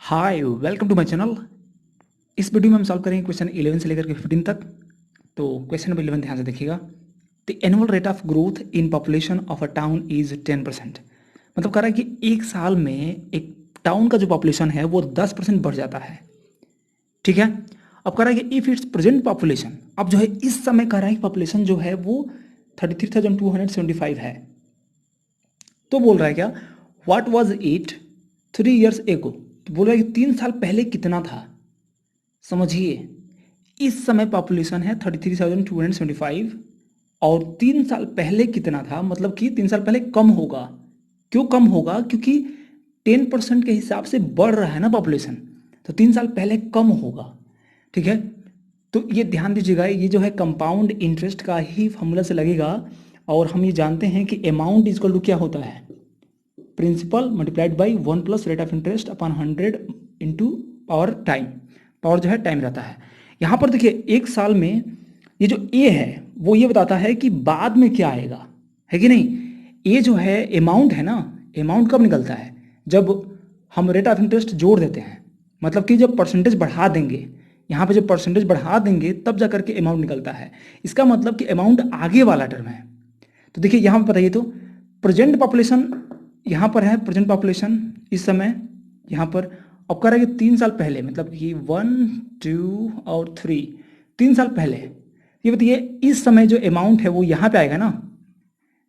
Hi welcome to my channel. इस video में हम सॉल्व करेंगे क्वेश्चन 11 से लेकर के 15 तक। तो क्वेश्चन नंबर 11 ध्यान से देखिएगा। The annual rate of growth in population of a town is 10%। मतलब कह रहा है कि एक साल में एक टाउन का जो पॉपुलेशन है वो 10% बढ़ जाता है। ठीक है। अब कह रहा है कि इफ इट्स प्रेजेंट पॉपुलेशन, अब जो है इस समय कह रहा है कि पॉपुलेशन जो है वो 33,275 है। तो बोल रहा है क्या, व्हाट वाज इट 3 years एगो। तो बोल रहा है कि 3 साल पहले कितना था। समझिए, इस समय पॉपुलेशन है 33,275 और 3 साल पहले कितना था, मतलब कि 3 साल पहले कम होगा। क्यों कम होगा? क्योंकि 10% के हिसाब से बढ़ रहा है ना पॉपुलेशन, तो 3 साल पहले कम होगा। ठीक है। तो ये ध्यान दीजिएगा, ये जो है कंपाउंड इंटरेस्ट का ही फॉर्मूला से लगेगा। और हम ये जानते हैं कि अमाउंट इक्वल टू क्या होता है, principal multiplied by 1 plus rate of interest upon 100 into power time. Power जो है टाइम रहता है। यहाँ पर देखिए एक साल में ये जो ए है वो ये बताता है कि बाद में क्या आएगा, है कि नहीं। ए जो है अमाउंट है ना, अमाउंट कब निकलता है, जब हम रेट ऑफ इंटरेस्ट जोड़ देते हैं। मतलब कि जब परसेंटेज बढ़ा देंगे, यहाँ पे जब परसेंटेज बढ़ा देंगे तब जा करके अमाउंट निकलता है। इसका मतलब कि अमाउंट आगे वाला टर्म है। तो देखिए यहाँ पर बताइए तो प्रेजेंट पॉपुलेशन यहाँ पर है, प्रेजेंट पॉपुलेशन इस समय यहाँ पर। अब कह रहा है कि 3 साल पहले, मतलब कि 1, 2 और 3, 3 साल पहले। ये बताइए इस समय जो अमाउंट है वो यहाँ पे आएगा ना।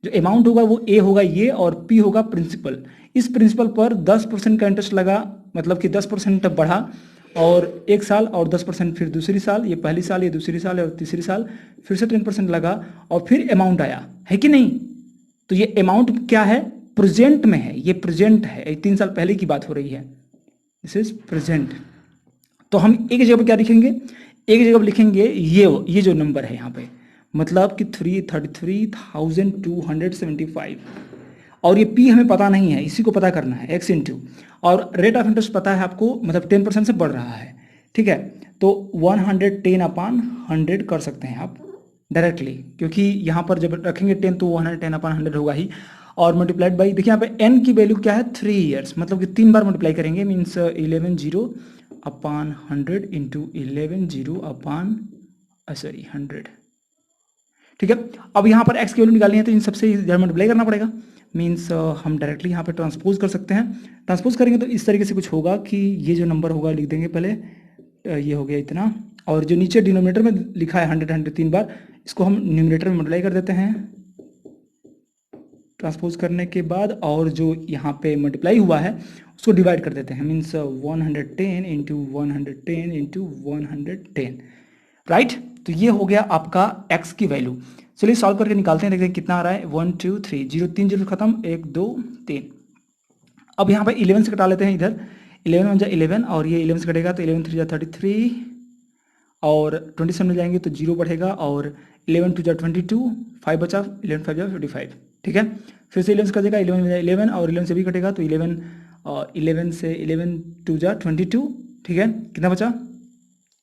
जो अमाउंट होगा वो ए होगा ये, और पी होगा प्रिंसिपल। इस प्रिंसिपल पर 10% का इंटरेस्ट लगा, मतलब कि 10% बढ़ा। और एक साल और 10% फिर दूसरी साल, ये पहली साल, ये दूसरी साल और तीसरी साल, फिर से 10% लगा और फिर अमाउंट आया, है कि नहीं। तो ये अमाउंट क्या है, प्रेजेंट में है, ये प्रेजेंट है, 3 साल पहले की बात हो रही है। This is present. तो हम एक जगह पर क्या लिखेंगे, एक जगह पर लिखेंगे ये जो नंबर है यहाँ पे, मतलब कि 33,275। और ये पी हमें पता नहीं है, इसी को पता करना है, एक्स इंटू, और रेट ऑफ इंटरेस्ट पता है आपको, मतलब 10% से बढ़ रहा है। ठीक है। तो 110 अपान 100 कर सकते हैं आप डायरेक्टली, क्योंकि यहाँ पर जब रखेंगे 10 तो 110 अपान 100 होगा ही। और मल्टीप्लाइड बाई, देखिए यहाँ पे एन की वैल्यू क्या है, 3 years, मतलब कि 3 बार मल्टीप्लाई करेंगे, मीन्स 11 जीरो अपान 100 इंटू 11 जीरो अपान 100। ठीक है। अब यहाँ पर एक्स की वैल्यू निकालनी है तो इन सबसे इधर मल्टीप्लाई करना पड़ेगा। मीन्स हम डायरेक्टली यहाँ पे ट्रांसपोज कर सकते हैं। ट्रांसपोज करेंगे तो इस तरीके से कुछ होगा कि ये जो नंबर होगा लिख देंगे पहले, ये हो गया इतना, और जो नीचे डिनोमिनेटर में लिखा है 100 100 3 बार, इसको हम न्यूमिनेटर में मल्टीप्लाई कर देते हैं ट्रांसपोज करने के बाद, और जो यहाँ पे मल्टीप्लाई हुआ है उसको डिवाइड कर देते हैं, मीन्स 110 इंटू 110 इंटू 110। राइट। तो ये हो गया आपका x की वैल्यू। चलिए सॉल्व करके निकालते हैं, देखते हैं कितना आ रहा है। 1 2 3 0 3 0 खत्म, 1 2 3। अब यहाँ पे 11 से कटा लेते हैं इधर, 11 1 जा 11, और ये 11 से कटेगा तो 11 3 जा 33, और 27 में जाएंगे तो 0 बढ़ेगा, और 11 2 जा 22, 5 बचा, 11 5 जा 55। ठीक है। फिर से 11 से कटेगा, 11 में 11, और 11 से भी कटेगा तो 11 से 11 2 जा 22। ठीक है। कितना बचा,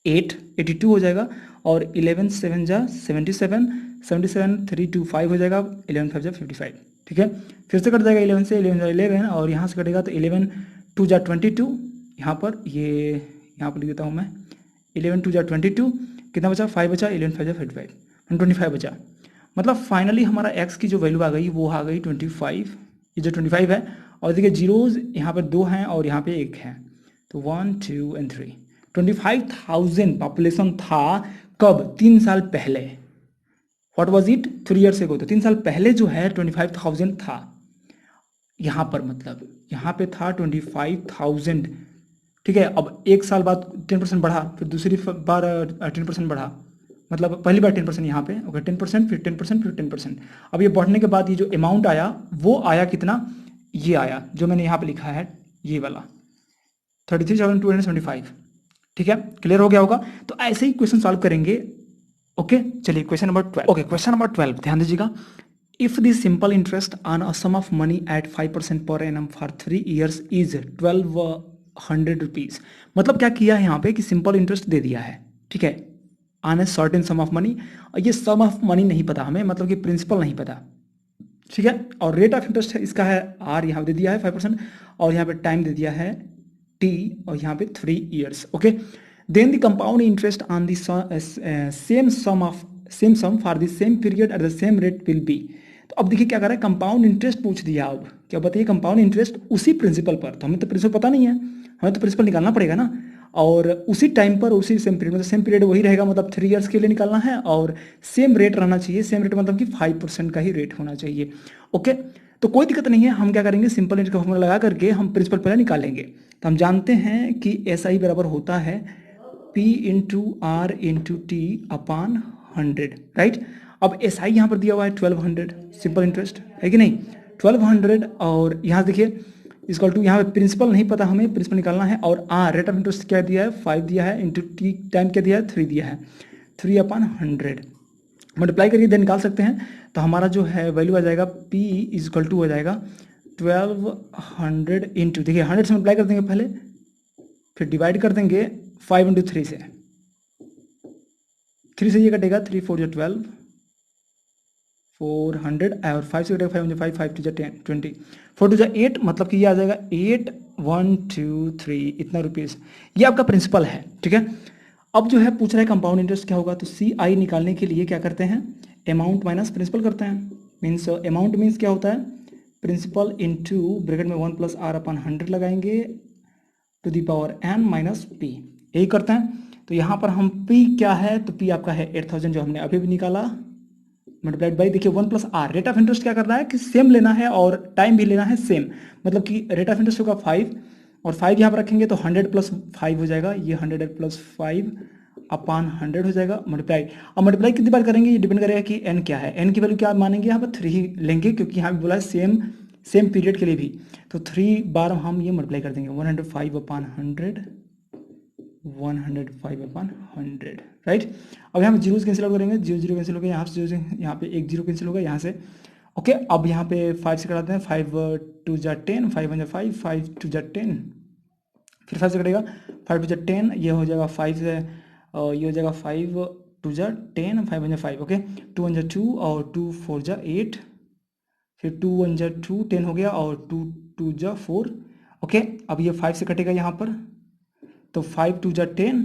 8 82 हो जाएगा, और 11 7 जा 77, 77 3 2 5 हो जाएगा, 11 5 जा 55। ठीक है। फिर से कट जाएगा 11 से, 11 जा 11, और यहाँ से कटेगा तो 11 2 जा 22, यहाँ पर ये यहाँ पर लिख देता हूँ मैं, 11 2 जा 22, कितना बचा, 5 बचा, 11 5 जा 55, 25 बचा। मतलब फाइनली हमारा x की जो वैल्यू आ गई वो आ गई 25। ये जो 25 है, और देखिए जीरोज यहाँ पर 2 हैं और यहाँ पे 1 है, तो 1 2 एंड 3, 25,000 पॉपुलेशन था। कब, 3 साल पहले। व्हाट वाज इट 3 years एगो, तो 3 साल पहले जो है 25,000 था यहाँ पर, मतलब यहाँ पे था 25,000। ठीक है। अब एक साल बाद 10% बढ़ा, फिर दूसरी बार 10% बढ़ा, मतलब पहली बार 10% यहाँ पे, ओके 10%, फिर 10%, फिर 10%। अब ये बढ़ने के बाद ये जो अमाउंट आया वो आया कितना, ये आया जो मैंने यहाँ पे लिखा है, ये वाला 33,275। ठीक है, क्लियर हो गया होगा। तो ऐसे ही क्वेश्चन सॉल्व करेंगे। ओके चलिए question number 12। Okay question number 12 ध्यान दीजिएगा। If the simple interest on a sum of money at 5% per annum for 3 years is 1200 rupees. मतलब क्या किया है यहाँ पे कि सिंपल इंटरेस्ट दे दिया है, ठीक है, on a certain some of money. और ये सम ऑफ मनी नहीं पता हमें, मतलब कि प्रिंसिपल नहीं पता। ठीक है। और रेट ऑफ इंटरेस्ट है इसका है आर, यहाँ पे दे दिया है 5%, और यहाँ पे टाइम दे दिया है t और यहाँ पे 3 years. Okay, then the compound interest on the same sum for the same period at the same rate will be. तो अब देखिए क्या कर रहा है, कंपाउंड इंटरेस्ट पूछ दिया. अब क्या बताइए, कंपाउंड इंटरेस्ट उसी प्रिंसिपल पर, तो हमें तो प्रिंसिपल पता नहीं है, हमें तो प्रिंसिपल निकालना पड़ेगा ना. और उसी टाइम पर उसी सेम पीरियड, मतलब सेम पीरियड वही रहेगा, मतलब 3 years के लिए निकालना है. और सेम रेट रहना चाहिए, सेम रेट मतलब कि 5% का ही रेट होना चाहिए. ओके, तो कोई दिक्कत नहीं है. हम क्या करेंगे, सिंपल इंटरेस्ट का फॉर्मूला लगा करके हम प्रिंसिपल पहले निकालेंगे. तो हम जानते हैं कि एस आई बराबर होता है P into R into T upon 100, right. अब एस आई यहाँ पर दिया हुआ है 1200, सिंपल इंटरेस्ट है कि नहीं, 1200. और यहाँ देखिए इक्वल टू, यहाँ पे प्रिंसिपल नहीं पता हमें, प्रिंसिपल निकालना है. और आर रेट ऑफ इंटरेस्ट क्या दिया है, 5 दिया है, इंटू टी टाइम क्या दिया है, 3 दिया है, 3 अपान 100 मल्टीप्लाई करिए, देन निकाल सकते हैं. तो हमारा जो है वैल्यू आ जाएगा P इक्वल टू हो जाएगा 1200 इंटू, देखिए 100 से मल्टीप्लाई कर देंगे पहले, फिर डिवाइड कर देंगे 5 इंटू 3 से, 3 से ये कटेगा, 3 4 जो 12, 400 और 5 से कटेगा 5 5 5 टू जो 10 20, 4 टू जो 8, मतलब कि ये आ जाएगा 8 1 2 3 इतना रुपीज़. ये आपका प्रिंसिपल है, ठीक है. अब जो है पूछ रहा है कंपाउंड इंटरेस्ट क्या होगा, तो सी आई निकालने के लिए क्या करते हैं, अमाउंट माइनस प्रिंसिपल करते हैं. मीन्स अमाउंट मीन्स क्या होता है, प्रिंसिपल इंटू ब्रैकेट में 1 प्लस आर अपन 100 लगाएंगे to the power n minus P, यही करते हैं. तो यहाँ पर हम p क्या है, तो p आपका है 8000 जो हमने अभी भी निकाला, मल्टीप्लाइड बाई, देखिए 1 plus R. Rate of interest क्या कर रहा है कि सेम लेना है और टाइम भी लेना है सेम, मतलब कि रेट ऑफ इंटरेस्ट होगा 5 और 5 यहाँ पर रखेंगे तो 100 प्लस 5 हो जाएगा, ये 100 प्लस 5 अपान 100 हो जाएगा मल्टीप्लाई. अब मल्टीप्लाई कितनी बार करेंगे, ये डिपेंड करेगा कि n क्या है, n की वैल्यू क्या मानेंगे, यहाँ पर 3 लेंगे क्योंकि यहाँ भी बोला है सेम पीरियड के लिए भी, तो 3 बार हम ये मल्टीप्लाई कर देंगे, 105 अपान 100, 105 अपान 100, राइट. अब यहाँ पे जीरो कैंसिल आउट करेंगे, जीरो जीरो कैंसिल हो गया, यहाँ से यहाँ पे एक जीरो कैंसिल होगा यहाँ से. ओके, अब यहाँ पे 5 से कटाते हैं, 5 2 जा 10, 5 1 जा 5, 5 2 जा 10, फिर 5 से कटेगा, 5 2 जा 10, ये हो जाएगा 5 से ये हो जाएगा 5 2 जा 10, 5 1 जा 5. ओके, 2 1 जा 2 और 2 4 जा 8, फिर 2 1 जा 2 10 हो गया और 2 2 जा 4. ओके, अब ये 5 से कटेगा यहाँ पर, तो 5 2 जा 10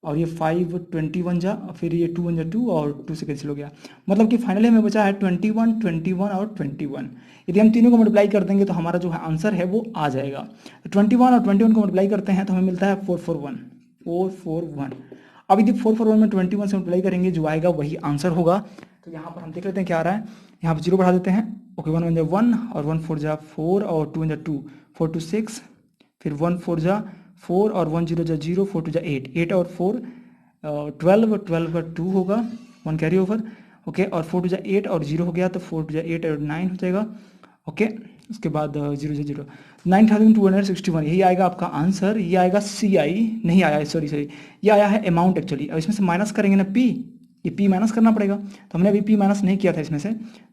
और ये 5 21 जा, फिर ये 2 1 जा 2 और 2 से कैंसिल हो गया, मतलब कि फाइनली हमें बचा है 21 21 और 21. यदि हम तीनों को मल्टीप्लाई कर देंगे तो हमारा जो है आंसर है वो आ जाएगा. 21 और 21 को मल्टीप्लाई करते हैं तो हमें मिलता है 441. अब यदि 441 में 21 से मल्टीप्लाई करेंगे, जो आएगा वही आंसर होगा. तो यहाँ पर हम देख लेते हैं क्या आ रहा है, यहाँ पर जीरो बढ़ा देते हैं. ओके, 1 1 जा 1 और 1 4 जा 4 और 2 1 जा 2, 4 2 6, फिर 1 4 जा 4 और 1 0 जा 0, 4 2 जा 8, 8 और 4 12, 12 का 2 होगा, 1 कैरी ओवर. ओके, और 4 2 जा 8 और 0 हो गया, तो 4 2 जा 8 और 9 हो जाएगा. ओके, उसके बाद 0 जा 0, 9261, यही आएगा आपका आंसर. ये आएगा सी आई, नहीं आया, सॉरी ये आया है अमाउंट एक्चुअली. अब इसमें से माइनस करेंगे ना पी, ये पी माइनस करना पड़ेगा, तो हमने अभी पी माइनस नहीं किया था इसमें से,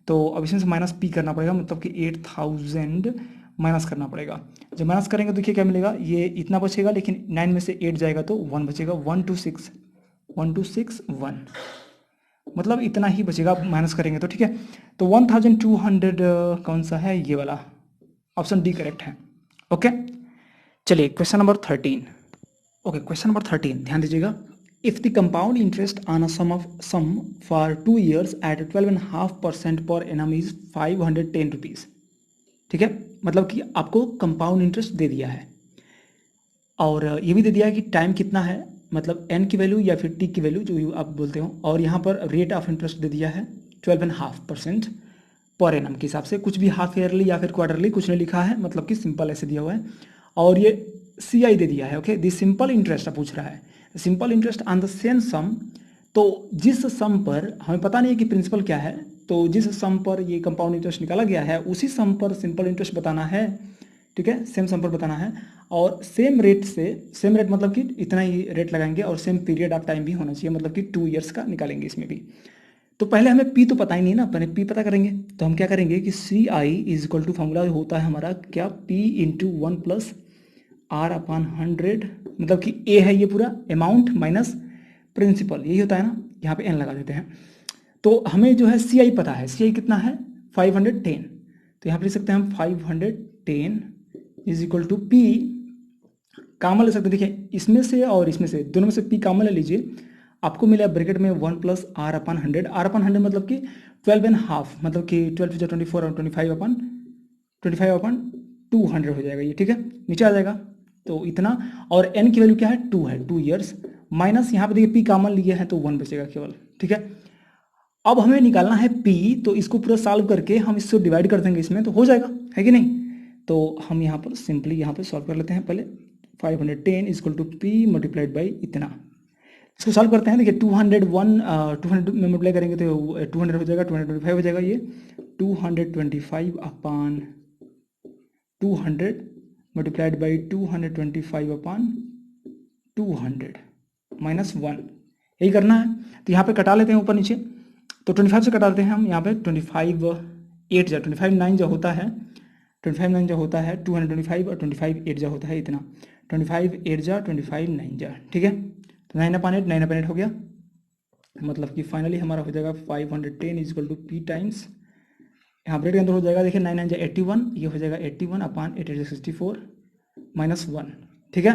तो अब इसमें से माइनस पी करना पड़ेगा, मतलब कि 8000 माइनस करना पड़ेगा. जब माइनस करेंगे तो देखिए क्या मिलेगा, ये इतना बचेगा, लेकिन 9 में से 8 जाएगा तो 1 बचेगा, 1261, मतलब इतना ही बचेगा माइनस करेंगे तो, ठीक है. तो 1200 कौन सा है, ये वाला ऑप्शन डी करेक्ट है. ओके, चलिए question number 13. Okay, question number 13 ध्यान दीजिएगा. If the compound interest on a sum for 2 years at 12.5% per annum is 510 rupees. ठीक है, मतलब कि आपको कंपाउंड इंटरेस्ट दे दिया है और ये भी दे दिया है कि टाइम कितना है, मतलब n की वैल्यू या फिर t की वैल्यू जो आप बोलते हो, और यहाँ पर रेट ऑफ इंटरेस्ट दे दिया है 12.5% पर एनम के हिसाब से. कुछ भी हाफ ईयरली या फिर क्वार्टरली कुछ नहीं लिखा है, मतलब कि सिंपल ऐसे दिया हुआ है. और ये सी आई दे दिया है. ओके, दिस सिंपल इंटरेस्ट पूछ रहा है, simple interest on the same sum. तो जिस सम पर हमें पता नहीं है कि प्रिंसिपल क्या है, तो जिस सम पर ये कंपाउंड इंटरेस्ट निकाला गया है उसी सम पर सिंपल इंटरेस्ट बताना है. ठीक है, सेम सम पर बताना है और सेम रेट से, सेम रेट मतलब कि इतना ही रेट लगाएंगे और सेम पीरियड ऑफ टाइम भी होना चाहिए, मतलब कि 2 years का निकालेंगे इसमें भी. तो पहले हमें पी तो पता ही नहीं ना, पहले पी पता करेंगे. तो हम क्या करेंगे कि सी I is equal to formula होता है हमारा क्या, P into 1 plus R upon 100, मतलब कि ए है ये पूरा अमाउंट माइनस प्रिंसिपल, यही होता है ना. यहाँ पे एन लगा देते हैं. तो हमें जो है सी आई पता है, सी आई कितना है 510, तो यहाँ पर लिख सकते हैं हम 510 is equal to P common ले सकते हैं। देखिए इसमें से और इसमें से, दोनों में से पी कॉमन ले लीजिए, आपको मिला ब्रैकेट में 1 plus are upon 100। Are upon 100 मतलब कि 12.5, मतलब कि 12 से 24 और 25/200 हो जाएगा ये, ठीक है, नीचे आ जाएगा। तो इतना, और एन की वैल्यू क्या है, 2 है, 2 ईयर्स, माइनस यहाँ पे देखिए पी कॉमन लिए हैं तो 1 बचेगा केवल, ठीक है। अब हमें निकालना है पी, तो इसको पूरा सॉल्व करके हम इसको डिवाइड कर देंगे इसमें, तो हो जाएगा, है कि नहीं। तो हम यहाँ पर सिंपली यहाँ पर सॉल्व कर लेते हैं पहले। 510 equal to P multiplied by इतना, इसको सॉल्व करते हैं। देखिए 200 में मल्टीप्लाई करेंगे तो 200 हो जाएगा, 225 हो जाएगा ये, 225/200 मल्टीप्लाइड बाई 225/200 -1, यही करना है। तो यहाँ पे कटा लेते हैं ऊपर नीचे, तो 25 से कटा लेते हैं हम यहाँ पे। 25 8 जा 25 9 जो होता है, 25 9 जो होता है 225, और 25 8 जो होता है इतना, 25 8 जा 25 9 जा, ठीक है। तो 9/8 9/8 हो गया, मतलब कि फाइनली हमारा हो जाएगा 510 इक्वल टू पी टाइम्स, यहाँ ब्रेड के अंदर हो जाएगा, देखिए 9 9 जा 81, ये हो जाएगा 81/8 64 -1, ठीक है।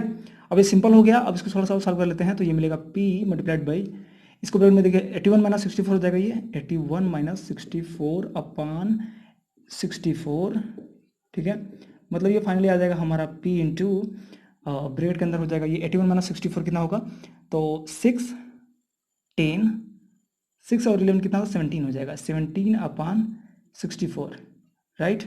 अब ये सिंपल हो गया। अब इसको थोड़ा सा सॉल्व कर लेते हैं, तो ये मिलेगा p मल्टीप्लाइड बाई, इसको ब्रेड में देखिए 81 - 64 हो जाएगा, ये 81 - 64/64, ठीक है। मतलब ये फाइनली आ जाएगा हमारा p इंटू ब्रेड के अंदर हो जाएगा ये 81 - 64 कितना होगा, तो 6 10 6 और 11 कितना होगा, 17 हो जाएगा, 17/64, राइट।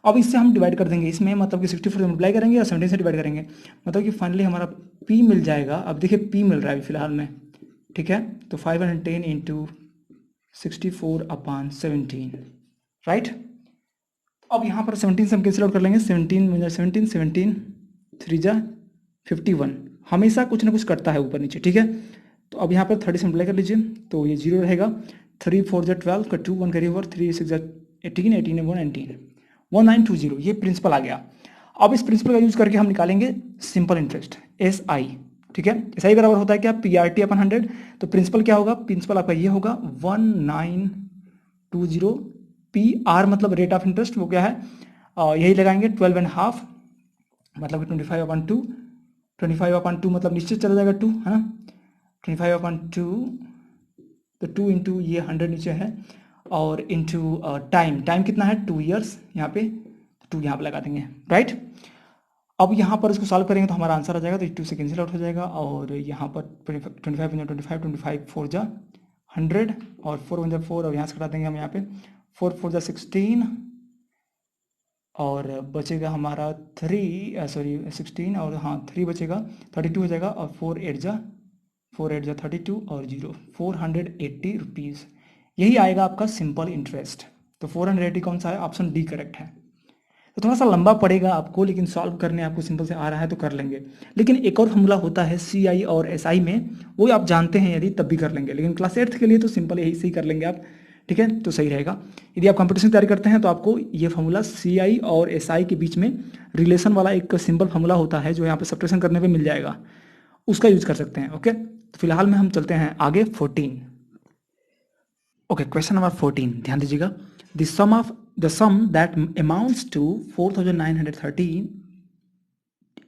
अब इससे हम डिवाइड कर देंगे इसमें, मतलब कि 64 से मल्टीप्लाई करेंगे और 17 से डिवाइड करेंगे, मतलब कि फाइनली हमारा p मिल जाएगा। अब देखिए p मिल रहा है अभी फिलहाल में, ठीक है। तो 510 इंटू 64/17, राइट। अब यहाँ पर 17 से हम कैंसिल आउट कर लेंगे, 17 3 जा 51, हमेशा कुछ ना कुछ कटता है ऊपर नीचे, ठीक है। तो अब यहाँ पर 30 से मल्टीप्लाई कर लीजिए, तो ये 0 रहेगा, 3 4 जा 12 का 2 1 कैरी ओवर, 3 6 जा 18 18 1 19 1920, ये प्रिंसिपल आ गया। अब इस प्रिंसिपल का यूज करके हम निकालेंगे सिंपल इंटरेस्ट, SI, ठीक है। SI बराबर होता है क्या, PRT/100। तो प्रिंसिपल क्या होगा, प्रिंसिपल आपका ये होगा 1920, PR मतलब रेट ऑफ इंटरेस्ट, वो क्या है, यही लगाएंगे 12.5, मतलब 25/2, 25/2 मतलब निश्चित चला जाएगा 2, है ना, 25/2, तो 2 इंटू ये 100 नीचे है, और इंटू टाइम कितना है, 2 ईयर्स, यहाँ पे 2 यहाँ पे लगा देंगे, राइट। अब यहाँ पर इसको सॉल्व करेंगे तो हमारा आंसर आ जाएगा, तो 2 से कैंसिल आउट हो जाएगा, और यहाँ पर 25 4 जा 100, और 4 1 जा 4, और यहाँ से कटा देंगे हम यहाँ पे, 4 4 जा 16, और बचेगा हमारा 16, और हाँ 3 बचेगा, 32 हो जाएगा, और 4 8 जा 32, और 0 480 रुपीज़, यही आएगा आपका सिंपल इंटरेस्ट। तो 480 कौन सा है, ऑप्शन डी करेक्ट है। तो थोड़ा सा लंबा पड़ेगा आपको, लेकिन सॉल्व करने आपको सिंपल से आ रहा है तो कर लेंगे। लेकिन एक और फॉर्मूला होता है CI और SI में, वो आप जानते हैं यदि तब भी कर लेंगे, लेकिन क्लास 8th के लिए तो सिंपल यही से ही कर लेंगे आप, ठीक है, तो सही रहेगा। यदि आप कंपटीशन तैयारी करते हैं तो आपको ये फॉर्मूला CI और SI के बीच में रिलेशन वाला एक सिंपल फॉर्मूला होता है, जो यहाँ पे सब्ट्रैक्शन करने पे मिल जाएगा, उसका यूज कर सकते हैं, ओके। तो फिलहाल में हम चलते हैं आगे 14। ओके, क्वेश्चन नंबर 14, ध्यान दीजिएगा। The sum that amounts to 4,913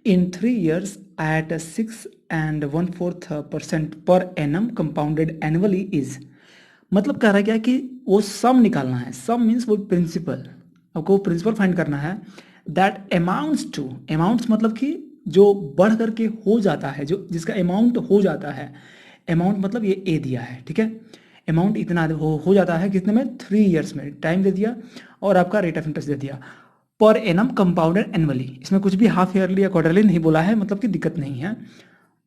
in 3 years at 6 1/4% per annum compounded annually is, मतलब कह रहा है क्या कि वो सम निकालना है, सम मीन्स वो प्रिंसिपल, आपको प्रिंसिपल फाइंड करना है, दैट अमाउंट्स टू, अमाउंट्स मतलब कि जो बढ़ करके हो जाता है, जो जिसका अमाउंट हो जाता है, अमाउंट मतलब ये ए दिया है, ठीक है, अमाउंट इतना हो जाता है कितने में, 3 ईयर्स में, टाइम दे दिया और आपका रेट ऑफ इंटरेस्ट दे दिया, पर एनम कंपाउंडेड एनुअली, इसमें कुछ भी हाफ ईयरली या क्वार्टरली नहीं बोला है, मतलब कि दिक्कत नहीं है।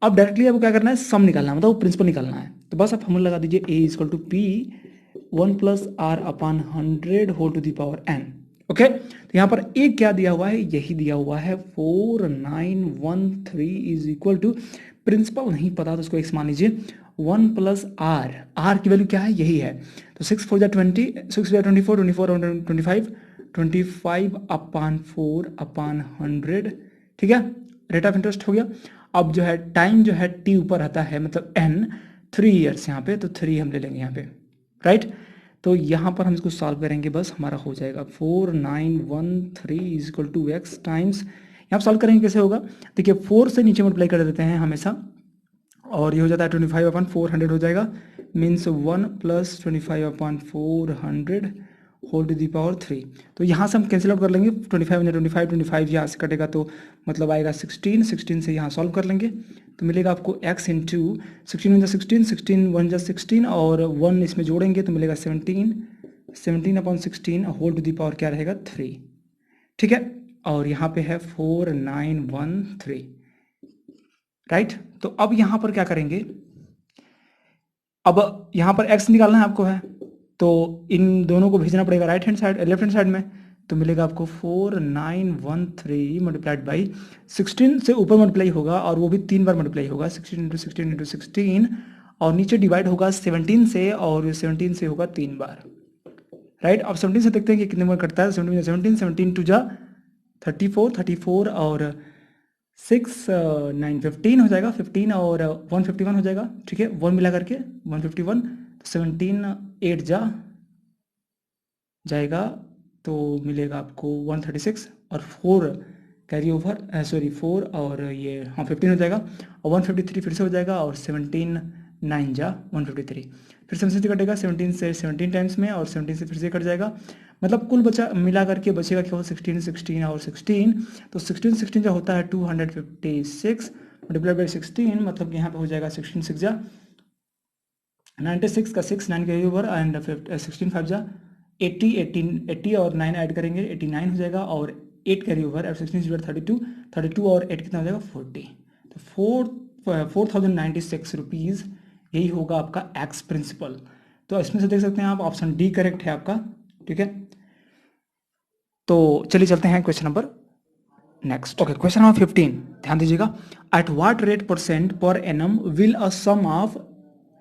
अब डायरेक्टली आपको क्या करना है, सम निकालना है, मतलब वो प्रिंसिपल निकालना है। तो बस आप फॉर्मूला लगा दीजिए, A = P 1 + R/100 whole to the power n, okay. तो यहाँ पर A क्या दिया हुआ है, यही दिया हुआ है 4913 इज इक्वल टू, प्रिंसिपल नहीं पता तो उसको x मान लीजिए, 1 + R, R की वैल्यू क्या है, यही है, तो 6 4 जा 20, 6 जा 24, 24 और 25, 25/4/100, ठीक है, रेट ऑफ इंटरेस्ट हो गया। अब जो है टाइम जो है t ऊपर आता है, मतलब n, 3 ईयर्स यहाँ पे, तो 3 हम ले लेंगे यहाँ पे, राइट। तो यहाँ पर हम इसको सॉल्व करेंगे, बस हमारा हो जाएगा 4913 is equal to x times, यहाँ सॉल्व करेंगे कैसे होगा, देखिए 4 से नीचे मल्टीप्लाई कर देते हैं हमेशा, और ये हो जाता है 25/400 हो जाएगा, means 1 + 25/400 whole to the power 3। तो यहाँ से हम कैंसिल आउट कर लेंगे, 25 यहाँ से कटेगा तो मतलब आएगा 16 से यहाँ सॉल्व कर लेंगे तो मिलेगा आपको x इंटू 16 × 16, 16 1 × 16 और 1 इसमें जोड़ेंगे तो मिलेगा 17/16 होल टू दी पावर क्या रहेगा 3, ठीक है। और यहाँ पे है 4913, राइट। तो अब यहाँ पर क्या करेंगे, अब यहाँ पर x निकालना है आपको है, तो इन दोनों को भेजना पड़ेगा right hand side, left hand side में, तो मिलेगा आपको 4913 मल्टीप्लाइड बाई 16 से ऊपर मल्टीप्लाई होगा और वो भी 3 बार मल्टीप्लाई होगा, 16 × 16 × 16 और नीचे डिवाइड होगा 17 से, और 17 से होगा 3 बार, राइट। अब 17 से देखते हैं कि कितने बार कटता है, 17 17 2 जा 34, 34 और 6 9 15 हो जाएगा, 15 और 151 हो जाएगा, ठीक है, 1 मिला करके 151, 17 8 जाएगा तो मिलेगा आपको 136 और 4 कैरी ओवर, सॉरी 4 और ये हाँ 15 हो जाएगा और 153 फिर से हो जाएगा और 17 9 जा 153, फिर से कटेगा 17 से 17 टाइम्स में और 17 से फिर से कट जाएगा, मतलब कुल बचा मिला करके बचेगा क्या हो 16 16 और 16, तो 16 16 जो होता है 256 मल्टीप्लाइड बाई 16, मतलब यहाँ पे हो जाएगा 16 6 जा 96 का 6 9 कैरी ओवर एंड 16 5 जा 80 80 और 9 ऐड करेंगे 89 हो जाएगा और 8 कैरी ओवर और 16 32 और 8 कितना हो जाएगा 40, तो 4096 रुपीज़ यही होगा आपका एक्स प्रिंसिपल। तो इसमें से देख सकते हैं आप ऑप्शन डी करेक्ट है आपका, ठीक है। तो चलिए चलते हैं question number next. Okay, question number 15 ध्यान दीजिएगा, at what rate % per annum will a sum of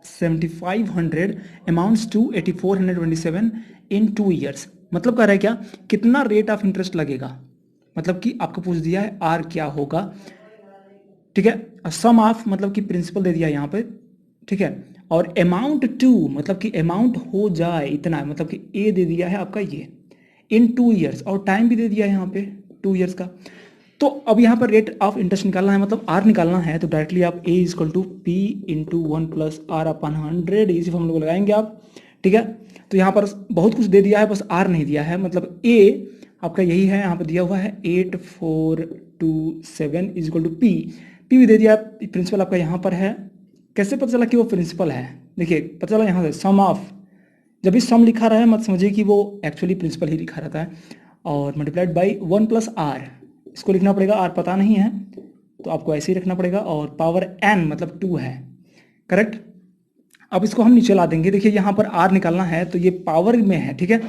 7500 amounts to 8427 in 2 years, मतलब कह रहा है क्या, कितना रेट ऑफ इंटरेस्ट लगेगा, मतलब कि आपको पूछ दिया है आर क्या होगा, ठीक है। सम ऑफ मतलब कि प्रिंसिपल दे दिया यहाँ पे, ठीक है, और अमाउंट टू मतलब कि अमाउंट हो जाए इतना, मतलब कि ए दे दिया है आपका ये इन 2 ईयर्स और टाइम भी दे दिया है यहाँ पे 2 ईयर्स का। तो अब यहाँ पर रेट ऑफ इंटरेस्ट निकालना है, मतलब आर निकालना है, तो डायरेक्टली आप A equal to P into 1 + R/100 इसी फॉर्मूले को लगाएंगे आप, ठीक है। तो यहाँ पर बहुत कुछ दे दिया है, बस आर नहीं दिया है, मतलब ए आपका यही है, यहाँ पर दिया हुआ है 8427 इक्वल टू पी, पी भी दे दिया, प्रिंसिपल आपका यहाँ पर है। कैसे पता चला कि वो प्रिंसिपल है, देखिए पता चला यहाँ से सम ऑफ, जब भी सम लिखा रहा है मत समझिए कि वो एक्चुअली प्रिंसिपल ही लिखा रहता है, और मल्टीप्लाइड बाई 1 + R, इसको लिखना पड़ेगा, आर पता नहीं है तो आपको ऐसे ही रखना पड़ेगा, और पावर n मतलब 2 है, करेक्ट। अब इसको हम नीचे ला देंगे, देखिए यहाँ पर आर निकालना है तो ये पावर में है, ठीक है,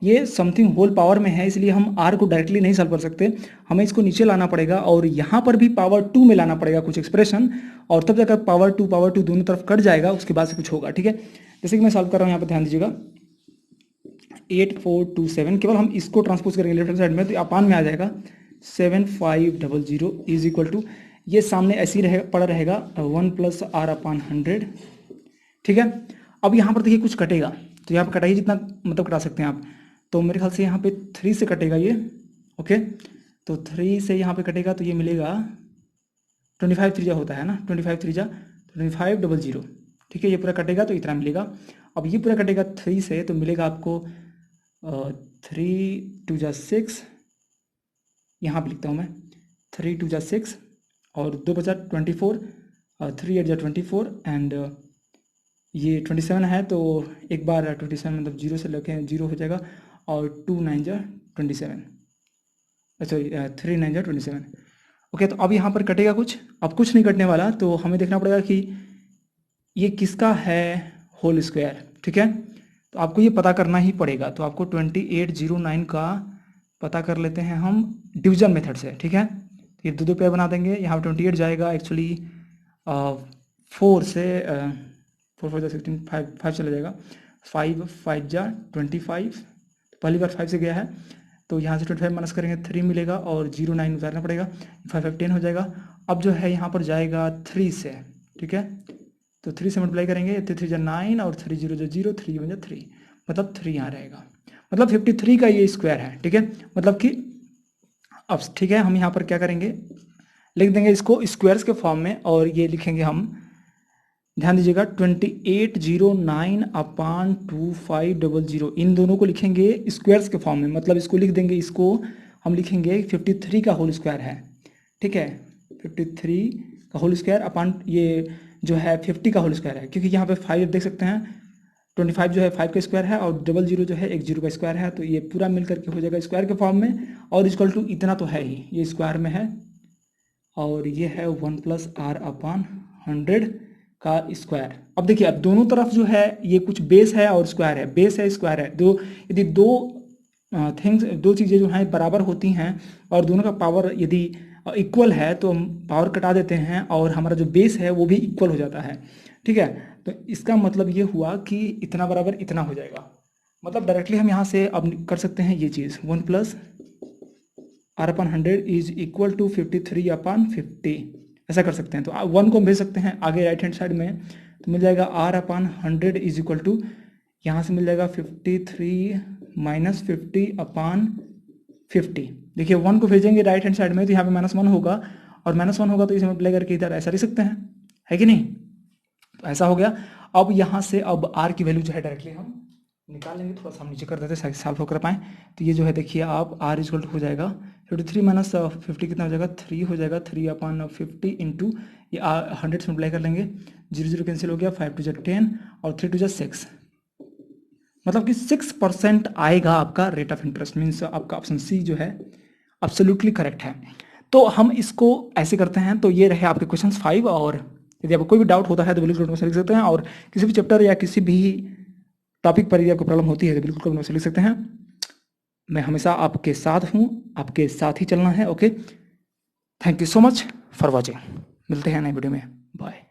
ये समथिंग होल पावर में है, इसलिए हम आर को डायरेक्टली नहीं सॉल्व कर सकते, हमें इसको नीचे लाना पड़ेगा और यहाँ पर भी पावर 2 में लाना पड़ेगा कुछ एक्सप्रेशन, और तब जाकर पावर टू दोनों तरफ कट जाएगा, उसके बाद से कुछ होगा, ठीक है। जैसे कि मैं सॉल्व कर रहा हूँ यहाँ पर ध्यान दीजिएगा, 8427 केवल हम इसको ट्रांसपोज करेंगे लेफ्ट साइड में तो अपान में आ जाएगा 7500 इज इक्वल टू, ये सामने ऐसे ही पड़ा रहेगा 1 + R/100, ठीक है। अब यहाँ पर देखिए कुछ कटेगा, तो यहाँ पर कटाइए जितना मतलब कटा सकते हैं आप, तो मेरे ख्याल से यहाँ पे 3 से कटेगा ये, ओके, तो 3 से यहाँ पे कटेगा तो ये मिलेगा 25 3 होता है ना, 25 3 2500, ठीक है, ये पूरा कटेगा तो इतना मिलेगा। अब ये पूरा कटेगा 3 से तो मिलेगा आपको 3 2 6, यहाँ पे लिखता हूँ मैं 3 2 6 और 2 बचा 24, 3 8 24 एंड ये 27 है, तो एक बार 27 मतलब 0 से लेके 0 हो जाएगा, और 2 9 27, सॉरी 3 9 27, ओके। तो अब यहाँ पर कटेगा कुछ, अब कुछ नहीं कटने वाला, तो हमें देखना पड़ेगा कि ये किसका है होल स्क्वायर, ठीक है, तो आपको ये पता करना ही पड़ेगा। तो आपको 2809 का पता कर लेते हैं हम डिवीजन मेथड से, ठीक है। ये 2 पेयर बना देंगे, यहाँ 28 जाएगा एक्चुअली 4 से 4 4 16 5 चला जाएगा, 5 5 जा 25, पहली बार 5 से गया है तो यहाँ से 25 माइनस करेंगे 3 मिलेगा और 09 उतारना पड़ेगा, 5 5 10 हो जाएगा। अब जो है यहाँ पर जाएगा 3 से, ठीक है, तो 3 से मल्टीप्लाई करेंगे, 3 3 9 और 3 0 0 3 बन 3, मतलब 3 यहाँ रहेगा, मतलब 53 का ये स्क्वायर है, ठीक है। मतलब कि अब ठीक है, हम यहाँ पर क्या करेंगे, लिख देंगे इसको स्क्वायर्स के फॉर्म में, और ये लिखेंगे हम, ध्यान दीजिएगा 2809 अपान 2500, इन दोनों को लिखेंगे स्क्वायर्स के फॉर्म में, मतलब इसको लिख देंगे, इसको हम लिखेंगे 53 का होल स्क्वायर है, ठीक है, 53 का होल स्क्वायर अपान ये जो है 50 का होल स्क्वायर है, क्योंकि यहाँ पे 5 देख सकते हैं, 25 जो है 5 का स्क्वायर है, और 00 जो है 10 का स्क्वायर है, तो ये पूरा मिल करके हो जाएगा स्क्वायर के फॉर्म में, और इक्वल टू इतना तो है ही, ये स्क्वायर में है, और ये है 1 प्लस आर अपान 100 का स्क्वायर। अब देखिए, अब दोनों तरफ जो है ये कुछ बेस है और स्क्वायर है, बेस है स्क्वायर है, दो यदि दो चीज़ें जो हैं बराबर होती हैं और दोनों का पावर यदि इक्वल है तो हम पावर कटा देते हैं और हमारा जो बेस है वो भी इक्वल हो जाता है, ठीक है। तो इसका मतलब ये हुआ कि इतना बराबर इतना हो जाएगा, मतलब डायरेक्टली हम यहाँ से अब कर सकते हैं ये चीज़, 1 plus R upon 100 is equal to 53 upon 50, ऐसा कर सकते हैं। तो 1 को हम भेज सकते हैं आगे राइट हैंड साइड में, तो मिल जाएगा R upon 100 is equal to, यहाँ से मिल जाएगा 53 माइनस 50 अपान 50। देखिए 1 को भेजेंगे राइट हैंड साइड में तो यहाँ पे -1 होगा, और -1 होगा तो इसे मल्टीप्लाई करके इधर ऐसा लिख सकते हैं, है कि नहीं। तो ऐसा हो गया। अब यहाँ से अब r की वैल्यू जो है डायरेक्टली हम निकाल लेंगे, थोड़ा सा हम नीचे कर देते हैं सॉल्व कर पाएँ। तो ये जो है देखिए आप r इक्वल टू हो जाएगा 53 माइनस 50 कितना हो जाएगा, 3 हो जाएगा, 3 अपान 50 इंटू ये 100 से मल्टीप्लाई कर लेंगे, 0 0 कैंसिल हो गया, 5 2 10 और 3 2 6, मतलब कि 6% आएगा आपका रेट ऑफ इंटरेस्ट, मीन्स आपका ऑप्शन सी जो है एब्सोल्युटली करेक्ट है। तो हम इसको ऐसे करते हैं। तो ये रहे आपके क्वेश्चन 5, और यदि आपको कोई भी डाउट होता है तो बिल्कुल कमेंट में लिख सकते हैं, और किसी भी चैप्टर या किसी भी टॉपिक पर यदि आपको प्रॉब्लम होती है तो बिल्कुल कमेंट में लिख सकते हैं। मैं हमेशा आपके साथ हूँ, आपके साथ ही चलना है। Okay, thank you so much for watching, मिलते हैं नए वीडियो में, बाय।